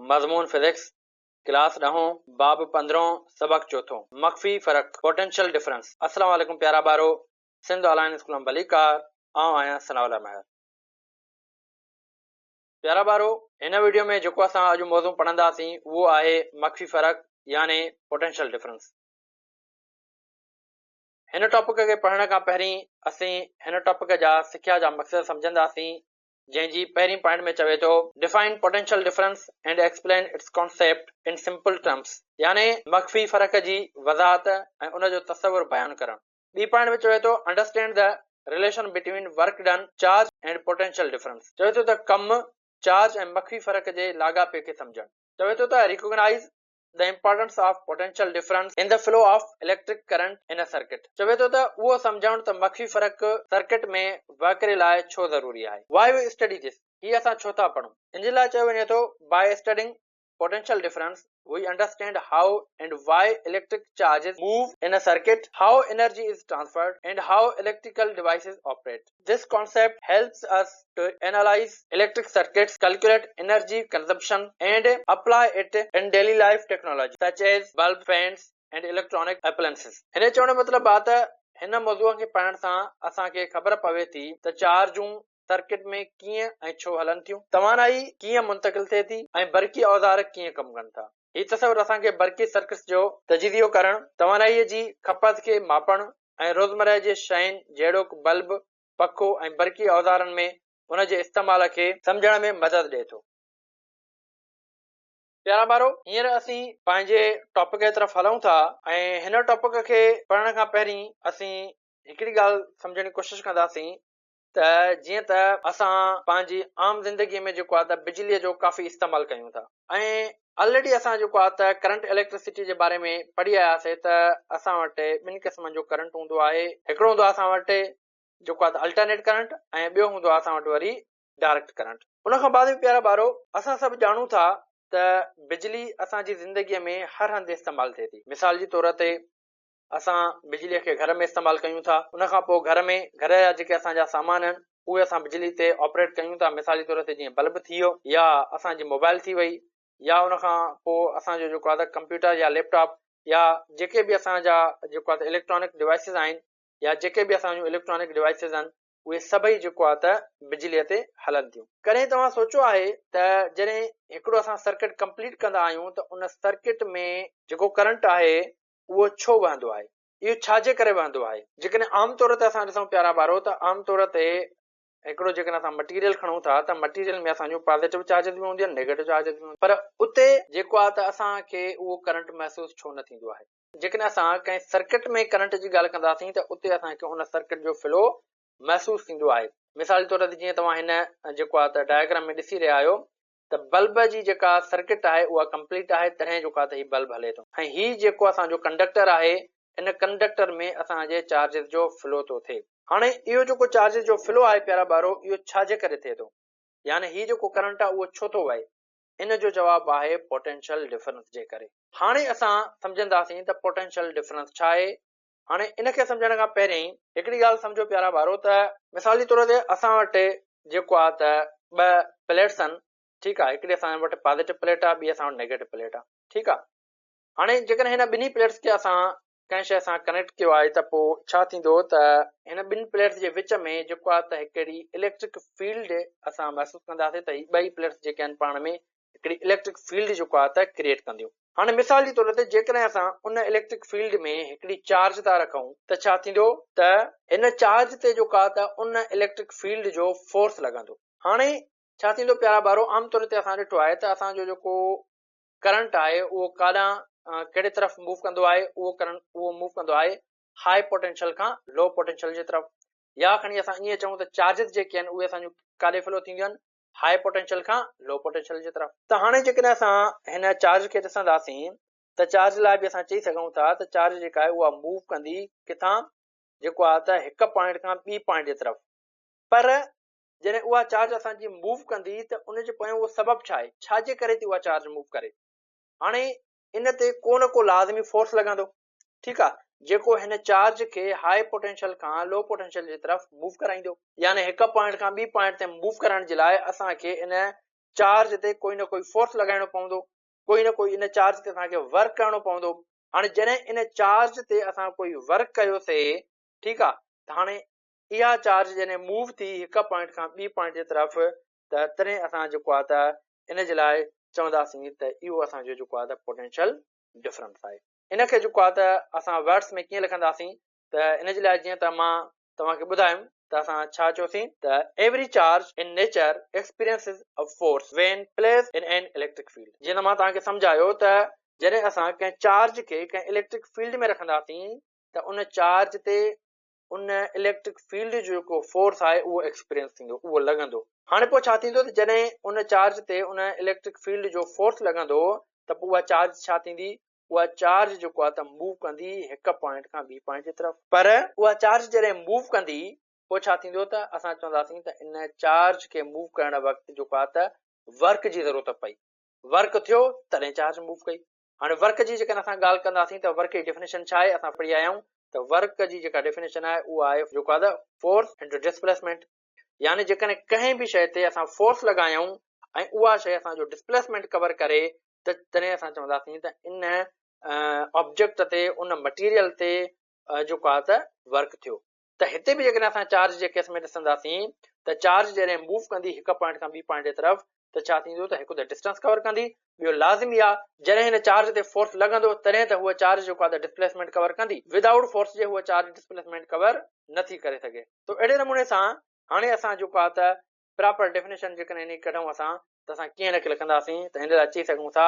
मज़मून physics class 10 बाब 15 सबक चौथों मख्फी फ़र्क़ पोटेंशियल डिफरेंस। अस्सलाम वालेकुम प्यारा बारो, सिंध ऑनलाइन स्कूल में भलीकार आऊं आहियां सनाउल्ला महर। प्यारा बारो, इन वीडियो में जो असां अॼु मौज़ू पढ़ंदासीं उहो आहे मख्फी फ़र्क़ यानी पोटेंशियल डिफरेंस। हिन टॉपिक खे पढ़ण खां पहिरीं असीं हिन टॉपिक जा सिख्या जा मक़सद समझंदासीं, जंहिंजी पहिरीं पॉइंट में चवे थो define potential difference and explain it's concept in simple terms, यानी मख्फी फ़र्क़ जी वज़ाहत ऐं उन जो तसवुर बयान करणु। ॿी पॉइंट में चवे थो understand the relation between work done charge and potential difference. चवे थो त कम चार्ज ऐं मख्फी फ़र्क़ जे लाॻापे खे सम्झणु। चवे थो त recognise the importance of potential difference in the flow of electric current in a circuit। चवे तो उहो समझण त मख्फी फ़र्क़ सर्किट में वाक़िरे लाइ छो ज़रूरी आहे। Why we study this? ही असां छो था पढ़ूं? इन जे लाइ चयो वञे थो by studying potential difference we understand how and why electric charges move in a circuit, how energy is transferred, and how electrical devices operate. This concept helps us to analyze electric circuits, calculate energy consumption, and apply it in daily life technology such as bulb, fans, and electronic appliances. हिन चवण जो मतिलबु आहे त हिन मौज़ूअ खे पढ़ण सां असांखे ख़बर पवे थी त चार्जूं सर्किट में कीअं ऐं छो हलन थियूं, तवानाई कीअं मुंतकिल थिए थी ऐं बरक़ी औज़ार कीअं कमु कनि था। ही तसवुर असांखे बरक़ी सर्किट्स जो तजीदियो करणु, तवानाईअ जी खपत खे मापणु ऐं रोज़मर्रा जे शयुनि जहिड़ोकि बल्ब, पखो ऐं बरक़ी औज़ारनि में उन जे इस्तेमाल खे सम्झण में मदद ॾिए थो। प्यारा ॿारो, हींअर असीं पंहिंजे टॉपिक जे तरफ़ हलूं था ऐं हिन टॉपिक खे पढ़ण खां पहिरीं असीं हिकिड़ी ॻाल्हि सम्झण जी कोशिशि कंदासीं त जीअं त असां पंहिंजी आम ज़िंदगीअ में जेको आहे त बिजलीअ जो काफ़ी इस्तेमालु कयूं था ऐं ऑलरेडी असां जेको आहे त करंट इलेक्ट्रिसिटी जे बारे में पढ़ी आयासीं त असां वटि ॿिनि क़िस्मनि जो करंट हूंदो आहे। हिकिड़ो हूंदो आहे असां वटि जेको आहे त अल्टरनेट करंट ऐं ॿियो हूंदो आहे असां वटि वरी डायरेक्ट करंट। उन खां बाद बि प्यारा ॿारो, असां सभु ॼाणूं था त बिजली असांजी ज़िंदगीअ में हर हंधि इस्तेमालु थिए थी। मिसाल जे तौर ते असां बिजलीअ खे घर में इस्तेमालु कयूं था, उन खां पोइ घर जा जेके असांजा सामान आहिनि उहे असां बिजली ते ऑपरेट कयूं था। मिसाल जे तौर ते जीअं बल्ब थी वियो या असांजी मोबाइल थी वई या उन खां पोइ असांजो जेको आहे त कंप्यूटर या लैपटॉप या जेके बि असांजा जेको आहे त इलेक्ट्रॉनिक डिवाइसिस आहिनि या जेके बि असांजूं इलेक्ट्रॉनिक डिवाइसिस आहिनि उहे सभई जेको आहे त बिजलीअ ते हलनि थियूं। कॾहिं तव्हां सोचियो आहे त जॾहिं हिकिड़ो असां सर्किट कंप्लीट कंदा आहियूं त उन सर्किट में जेको करंट आहे उहो छो वहंदो आहे, इहो छाजे करे वहंदो आहे? जेकॾहिं आम तौर ते असां ॾिसूं प्यारा ॿारो त आम तौर ते हिकिड़ो जेकॾहिं असां मटीरियल खणूं था त मटीरियल में असांजूं पॉज़िटिव चार्जिस बि हूंदियूं आहिनि, नेगेटिव चार्जिस बि हूंदियूं आहिनि, पर उते जेको आहे त असांखे उहो करंट महसूसु छो न थींदो आहे? जेकॾहिं असां कंहिं सर्किट में करंट जी ॻाल्हि कंदासीं त उते असांखे उन सर्किट जो फ्लो महसूसु थींदो आहे। मिसाल जे तौर ते जीअं तव्हां हिन जेको आहे त डायग्राम में ॾिसी रहिया आहियो त बल्ब जी जेका सर्किट आहे उहा कंप्लीट आहे, तॾहिं जेको आहे त हीउ बल्ब हले थो ऐं हीउ जेको असांजो कंडक्टर आहे इन कंडक्टर में असांजे चार्जिस जो फ्लो थो थिए। हाणे इहो जेको चार्जिस जो फ्लो आहे प्यारा ॿारो, इहो छाजे करे थिए थो, यानी हीउ जेको करंट आहे उहो छो थो वहे? इन जो जवाबु आहे पोटेंशियल डिफरेंस जे करे। हाणे असां सम्झंदासीं त पोटेंशियल डिफरेंस छा आहे। हाणे इन खे सम्झण खां पहिरीं हिकिड़ी ॻाल्हि सम्झो प्यारा ॿारो त मिसाल जे तौर ते असां वटि जेको आहे त ॿ प्लेट्स आहिनि, ठीकु आहे, हिकिड़ी असां वटि पॉज़िटिव प्लेट आहे, ॿी असां वटि नेगेटिव प्लेट आहे, ठीकु आहे। हाणे जेकॾहिं हिन ॿिन्ही प्लेट्स खे असां कंहिं शइ सां कनेक्ट कयो आहे त पोइ छा थींदो त हिन ॿिनि प्लेट्स जे विच में जेको आहे त हिकिड़ी इलेक्ट्रिक फील्ड असां महसूसु कंदासीं त हीअ ॿई प्लेट्स जेके आहिनि पाण में हिकिड़ी इलेक्ट्रिक फील्ड जेको आहे त क्रिएट कंदियूं। हाणे मिसाल जे तौर ते जेकॾहिं असां उन इलेक्ट्रिक फील्ड में हिकिड़ी चार्ज था रखूं त छा थींदो त हिन चार्ज ते जेको आहे त उन इलेक्ट्रिक फील्ड जो फोर्स लॻंदो। हाणे छा थींदो प्यारा ॿारो, आम तौर ते असां ॾिठो आहे त असांजो जेको करंट आहे उहो काॾां कहिड़े तरफ़ मूव कंदो आहे? उहो मूव कंदो आहे हाई पोटेंशियल खां लो पोटेंशियल जे तरफ़, या खणी असां ईअं चऊं त चार्जिस जेके आहिनि उहे असांजूं काॾे फ्लो थींदियूं आहिनि? हाई पोटेंशियल खां लो पोटेंशियल जे तरफ़। त हाणे जेकॾहिं असां हिन चार्ज खे ॾिसंदासीं त चार्ज लाइ बि असां चई सघूं था त चार्ज जेका आहे उहा मूव कंदी किथां, जेको आहे त हिकु पॉइंट खां ॿी पॉइंट जे तरफ़। पर जॾहिं उहा चार्ज असांजी मूव कंदी त उनजे पोयां उहो सबबु छा आहे, छाजे करे थी उहा चार्ज मूव करे? हाणे इन ते को न को लाज़मी फोर्स लॻंदो, ठीकु आहे, जेको हिन चार्ज खे हाई पोटेंशियल खां लो पोटेंशियल जे तरफ़ मूव कराईंदो। यानी हिकु पॉइंट खां ॿी पॉइंट ते मूव करण जे लाइ असांखे इन चार्ज ते कोई न कोई फोर्स लॻाइणो पवंदो, कोई न कोई इन चार्ज ते असांखे वर्क करणो पवंदो। हाणे जॾहिं इन चार्ज ते असां कोई वर्क कयोसीं, ठीकु आहे, त हाणे इहा चार्ज जॾहिं मूव थी हिकु पॉइंट खां ॿी पॉइंट जे तरफ़, त तॾहिं असां जेको आहे त इन जे लाइ चवंदासीं त इहो असांजो जेको आहे त पोटेंशियल डिफरेंस आहे। इन खे जेको आहे त असां वर्ड्स में कीअं लिखंदासीं, त इन जे लाइ जीअं त मां तव्हांखे ॿुधायुमि त असां छा चयोसीं त every charge in nature experiences a force when placed in an electric field. जीअं त मां तव्हांखे सम्झायो त जॾहिं असां कंहिं चार्ज खे कंहिं इलेक्ट्रिक फील्ड में रखंदासीं त उन चार्ज ते उन इलेक्ट्रिक फील्ड जो जेको फोर्स आहे उहो एक्सपीरियंस थींदो, उहो लॻंदो। हाणे पोइ छा थींदो त जॾहिं उन चार्ज ते उन इलेक्ट्रिक फील्ड जो फोर्स लॻंदो त पोइ उहा चार्ज छा थींदी, उहा चार्ज जेको आहे त मूव कंदी हिकु पॉइंट खां ॿी पॉइंट जी तरफ़। पर उहा चार्ज जॾहिं मूव कंदी पोइ छा थींदो त असां चवंदासीं त इन चार्ज खे मूव करण वक़्तु जेको आहे त वर्क जी ज़रूरत पई, वर्क थियो तॾहिं चार्ज मूव कई। हाणे वर्क जी जेकॾहिं असां ॻाल्हि कंदासीं त वर्क जी डेफिनेशन छा आहे, असां पढ़ी आया आहियूं त वर्क जी जेका डेफिनेशन आहे उहा आहे जेको आहे त फोर्स इंटू डिस्प्लेसमेंट। यानी जेकॾहिं कंहिं बि शइ ते असां फोर्स लॻायूं ऐं उहा शइ असांजो डिस्प्लेसमेंट कवर करे त तॾहिं असां चवंदासीं त इन ऑब्जेक्ट ते उन मटीरियल ते जेको आहे त वर्क थियो। त हिते बि जेकॾहिं असां चार्ज जे केस में ॾिसंदासीं त चार्ज जॾहिं मूव कंदी हिकु पॉइंट खां ॿी पॉइंट जे तरफ़ त छा थींदो त हिकु त डिस्टेंस कवर कंदी, ॿियो लाज़मी आहे जॾहिं हिन चार्ज ते फोर्स लॻंदो तॾहिं त उहा चार्ज जेको आहे त डिस्प्लेसमेंट कवर कंदी, विदाउट फोर्स जे उहा चार्ज डिस्प्लेसमेंट कवर नथी करे सघे। तो अहिड़े नमूने सां हाणे असां जेको आहे त प्रॉपर डेफिनेशन जेकॾहिं इन कढूं असां त असां कीअं हिनखे लिखंदासीं त हिन लाइ चई सघूं था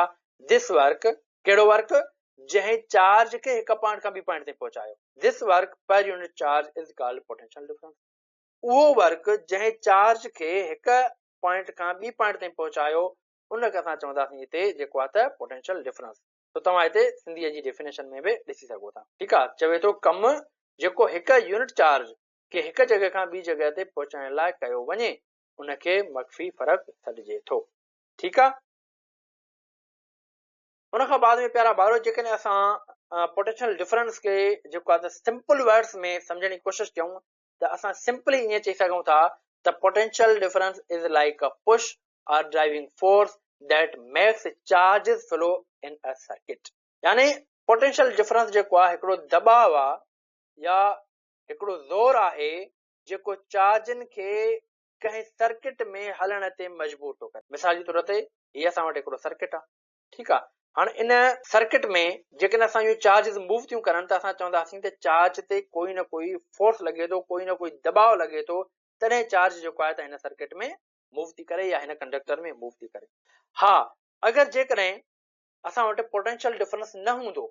दिस वर्क, कहिड़ो वर्क, जंहिं चार्ज खे हिकु पॉइंट खां ॿी पॉइंट ते पहुचायो, दिस वर्क पर unit charge is called potential difference. उहो वर्क जंहिं चार्ज खे हिकु पॉइंट खां ॿी पॉइंट ताईं पहुचायो उनखे असां चवंदासीं हिते जेको आहे त पोटेंशियल डिफरेंस। त तव्हां हिते सिंधीअ जी डेफिनेशन में बि ॾिसी सघो था। ठीकु आहे, चवे थो कमु जेको हिकु यूनिट चार्ज खे हिकु जॻह खां ॿी जॻह ते पहुचाइण लाइ कयो वञे उनखे मख्फी फ़र्क़ु सॾिजे थो। ठीकु आहे, उन खां बाद में प्यारा ॿारो जेकॾहिं असां पोटेंशियल डिफरेंस खे जेको आहे त सिंपल वर्ड्स में सम्झण जी कोशिशि कयूं त असां सिंपली ईअं चई सघूं था त potential difference is like a push or driving force that makes charges flow in a circuit. यानी पोटेंशियल डिफरेंस जेको आहे हिकिड़ो दबाव आहे या हिकिड़ो ज़ोर आहे जेको चार्जनि खे कंहिं सर्किट में हलण ते मजबूर थो करे। मिसाल जे तौर ते हीअ असां वटि हिकिड़ो सर्किट आहे, ठीकु आहे, हाणे इन सर्किट में जेकॾहिं असां इहो चार्जिस मूव थियूं करनि त असां चवंदासीं त चार्ज ते कोई न कोई फोर्स लॻे थो, कोई न कोई दबाव लॻे थो, तॾहिं चार्ज जेको आहे त हिन सर्किट में मूव थी करे या हिन कंडक्टर में मूव थी करे। हा, अगरि जेकॾहिं असां वटि पोटेंशियल डिफरेंस न हूंदो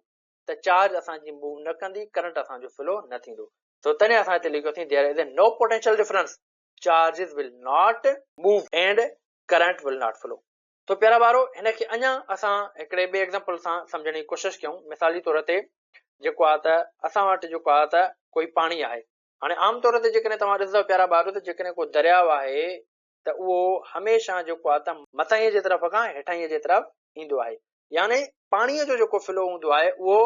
त चार्ज असांजी मूव न कंदी, करंट असांजो फ्लो न थींदो। तो तॾहिं असां हिते लिखियोसीं there is no potential difference, charges will not move and current will not flow. तो प्यारा ॿारो हिनखे अञा असां हिकिड़े ॿिए एग्ज़ाम्पल सां सम्झण जी कोशिशि कयूं। मिसाल जे तौर ते जेको आहे त असां वटि जेको आहे त कोई पाणी आहे। हाणे आम तौर ते जेकॾहिं तव्हां ॾिसंदव प्यारा ॿारो त जेकॾहिं को दरियाव आहे त उहो हमेशह जेको आहे त मथाईअ जे तरफ़ खां हेठाईअ जे तरफ़ ईंदो आहे। यानी पाणीअ जो जेको फ्लो हूंदो आहे उहो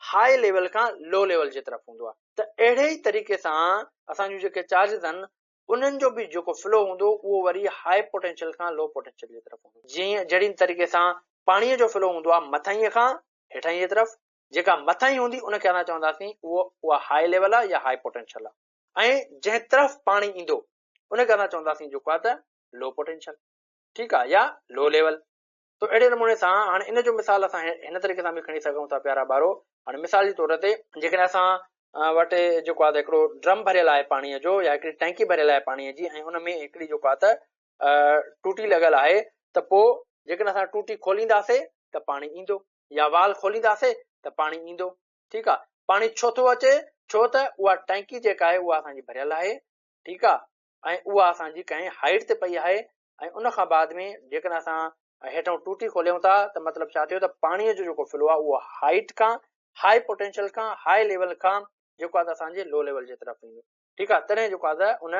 हाई लेवल खां लो लेवल जे तरफ़ हूंदो आहे। त अहिड़े ई तरीक़े सां असांजूं जेके चार्जिस आहिनि उन्हनि जो बि जेको फ्लो हूंदो उहो वरी हाई पोटेंशियल खां लो पोटेंशियल जे तरफ़ हूंदो। जीअं जहिड़ी तरीक़े सां पाणीअ जो फ्लो हूंदो आहे मथाईअ खां हेठाईअ जे तरफ़, जेका मथाई हूंदी उनखे असां चवंदासीं उहा हाई लेवल आहे या हाई पोटेंशियल आहे, ऐं जंहिं तरफ़ पाणी ईंदो उनखे असां चवंदासीं जेको आहे त लो पोटेंशियल, ठीकु आहे, या लो लेवल। तो अहिड़े नमूने सां हाणे इन जो मिसाल असां हिन तरीक़े सां बि खणी सघूं था प्यारा ॿारो। हाणे मिसाल जे तौर ते जेकॾहिं असां वटि जेको आहे त हिकिड़ो ड्रम भरियल आहे पाणीअ जो या हिकिड़ी टैंकी भरियल आहे पाणीअ जी ऐं उन में हिकिड़ी जेको आहे त टूटी लॻल आहे, त पोइ जेकॾहिं असां टूटी खोलींदासीं त पाणी ईंदो या वाल खोलींदासीं त पाणी ईंदो। ठीकु आहे, पाणी छो थो अचे, छो त उहा टैंकी जेका आहे उहा असांजी भरियल आहे, ठीकु आहे, ऐं उहा असांजी कंहिं हाइट ते पई आहे ऐं उन खां बाद में जेकॾहिं असां हेठां टूटी खोलियूं था त मतिलबु छा थियो त पाणीअ जो जेको फ्लो आहे उहो हाइट खां हाई पोटेंशियल खां हाई लेवल खां जेको आहे त असांजे लो लेवल जे तरफ़ ईंदो। ठीकु आहे, तॾहिं जेको आहे त उन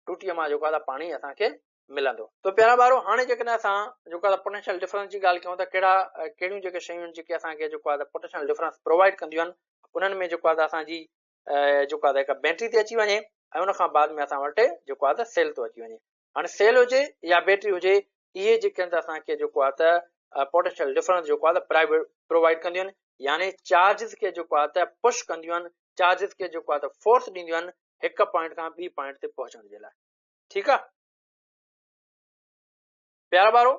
टूटीअ मां जेको आहे त पाणी असांखे मिलंदो। तो प्यारा ॿारो हाणे जेकॾहिं असां जेको आहे पोटेंशियल डिफरेंस जी ॻाल्हि कयूं त कहिड़ियूं जेके शयूं आहिनि जेके असांखे जेको आहे त पोटेंशियल डिफरेंस प्रोवाइड कंदियूं आहिनि, उन्हनि में जेको आहे त असांजी जेको आहे त हिकु बैटरी ते अची वञे ऐं उन खां बाद में असां वटि जेको आहे त सेल थो अची वञे। हाणे सेल हुजे या बैटरी हुजे इहे जेके आहिनि त असांखे जेको आहे त पोटेंशियल डिफरेंस जेको आहे त प्रोवाइड कंदियूं आहिनि, यानी चार्जिस खे जेको आहे त पुश कंदियूं आहिनि, चार्जिस खे जेको आहे त फोर्स ॾींदियूं आहिनि हिक पॉइंट खां ॿी पॉइंट ते पहुचण जे लाइ। ठीकु आहे प्यारा ॿारो,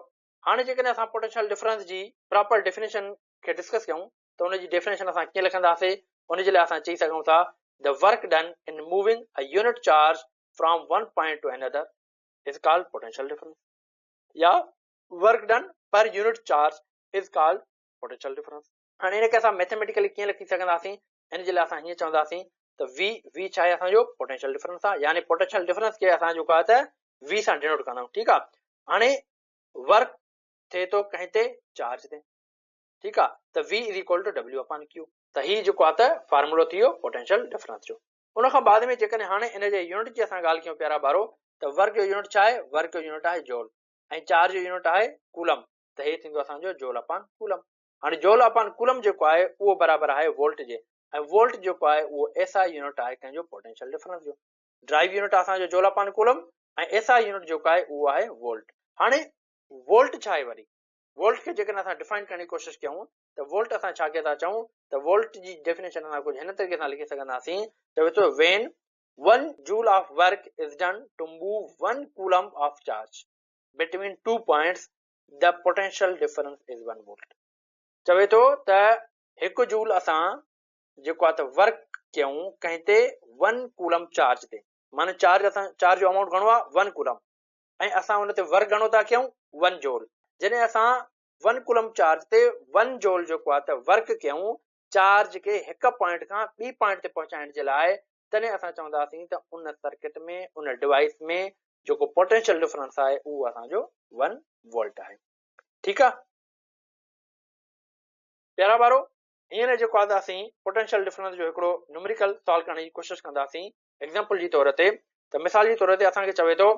हाणे जेकॾहिं असां पोटेंशियल डिफरेंस जी प्रॉपर डेफिनेशन खे डिस्कस कयूं त उनजी डेफिनेशन असां कीअं लिखंदासीं? उनजे लाइ असां चई सघूं था the work done in moving a unit charge from one point to another is called potential difference, या work done per unit charge is called potential difference. हाणे इनखे असां मैथमेटिकली कीअं लिखी सघंदासीं? इन जे लाइ असां हीअं चवंदासीं त वी छा आहे असांजो पोटेंशियल डिफरेंस आहे, यानी पोटेंशियल डिफरेंस खे असां जेको आहे त वी सां डिनोट कंदा आहियूं। ठीकु आहे, हाणे वर्क थिए थो कंहिं ते चार्ज ते, ठीकु आहे, त V is equal to W upon Q, त हीउ जेको आहे त फार्मूलो थी वियो पोटेंशियल डिफरेंस जो। उन खां बाद में जेकॾहिं हाणे इन जे यूनिट जी असां ॻाल्हि कयूं प्यारा ॿारो, त वर्क जो यूनिट छा आहे? वर्क जो यूनिट आहे जॉल ऐं चार्ज जो यूनिट आहे कूलम, त हे थींदो असांजो जॉल अपॉन कूलम। हाणे जॉल अपॉन कूलम जेको आहे उहो बराबरि आहे वोल्ट जे, ऐं वोल्ट जेको आहे उहो SI यूनिट आहे कंहिंजो पोटेंशियल डिफरेंस जो। ड्राइव यूनिट आहे असांजो जॉल अपॉन कूलम ऐं SI यूनिट जेको आहे उहो आहे वोल्ट। हाणे वोल्ट छा आहे? वरी वोल्ट खे जेकॾहिं असां डिफाइन करण जी कोशिशि कयूं त वोल्ट असां छा था चऊं त वोल्ट जी डेफिनेशन असां कुझु हिन तरीक़े सां लिखी सघंदासीं, चवे थो when 1 joule of work is done to move 1 coulomb of charge between 2 points the potential difference is 1 volt. चवे थो त हिकु जूल असां जेको आहे त वर्क कयूं कंहिं ते 1 कूलम चार्ज ते, माना चार्ज जो अमाउंट घणो आहे 1 कूलम, ऐं असां हुन ते वर्क घणो था कयूं 1 जूल। जॾहिं असां 1 कूलम चार्ज ते 1 जूल जेको आहे त वर्क कयूं चार्ज खे हिक पॉइंट खां ॿी पॉइंट ते पहुचाइण जे लाइ, तॾहिं असां चवंदासीं त उन सर्किट में उन डिवाइस में जेको पोटेंशियल डिफरेंस आहे उहो असांजो 1 वोल्ट आहे। ठीकु आहे प्यारा ॿारो, हींअर जेको आहे त असीं पोटेंशियल डिफरेंस जो हिकिड़ो न्यूमेरिकल सॉल्व करण जी कोशिशि कंदासीं एग्जाम्पल जी तौर ते। त मिसाल जे तौर ते असांखे चवे थो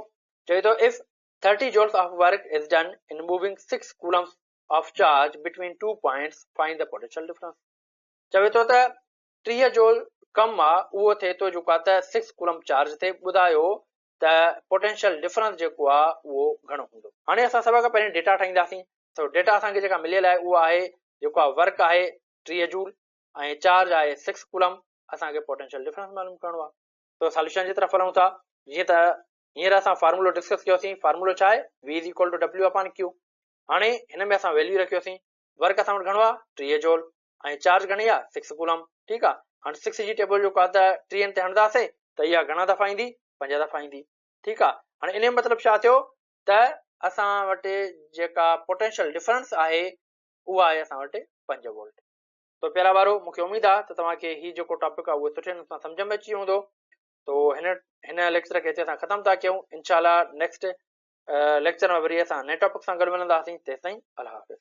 if 30 joules of work is done in moving 6 coulombs of charge between 2 points, find the potential difference। चवे थो त 30 जूल कम आहे उहो थिए थो जेको आहे त 6 कूलम चार्ज ते, ॿुधायो त पोटेंशियल डिफरेंस जेको आहे उहो घणो हूंदो। हाणे असां सभ खां पहिरीं डेटा ठाहींदासीं, त डेटा असांखे जेका मिलियल आहे उहा आहे जेको आहे वर्क आहे 30 जूल ऐं चार्ज आहे 6 कूलम, असांखे पोटेंशियल डिफरेंस मालूम करणो आहे। त सॉल्यूशन जी तरफ़ हलूं था। जीअं त हींअर असां फार्मूलो डिस्कस कयोसीं, फार्मूलो छा आहे? V is equal to W upon Q। हाणे हिन में असां वैल्यू रखियोसीं, वर्क असां वटि घणो आहे 30 जूल ऐं चार्ज घणी आहे 6 कूलम। ठीकु आहे, हाणे 6 जी टेबल जेको आहे त 30 ते हणंदासीं त इहा घणा दफ़ा ईंदी? 5 दफ़ा ईंदी। ठीकु आहे, हाणे इन जो मतिलबु छा थियो त असां वटि जेका पोटेंशियल डिफरेंस आहे उहा आहे असां वटि 5 वोल्ट। तो प्यारा ॿारो, मूंखे उमेद आहे त तव्हांखे हीउ जेको टॉपिक आहे उहो सुठे नमूने सां सम्झ में अची वियो हूंदो। तो हिन लेक्चर खे हिते असां ख़तमु था कयूं। इनशाला नेक्स्ट लेक्चर में वरी असां नए टॉपिक सां गॾु मिलंदासीं। तेसिताईं अल्लाह हाफ़िज़।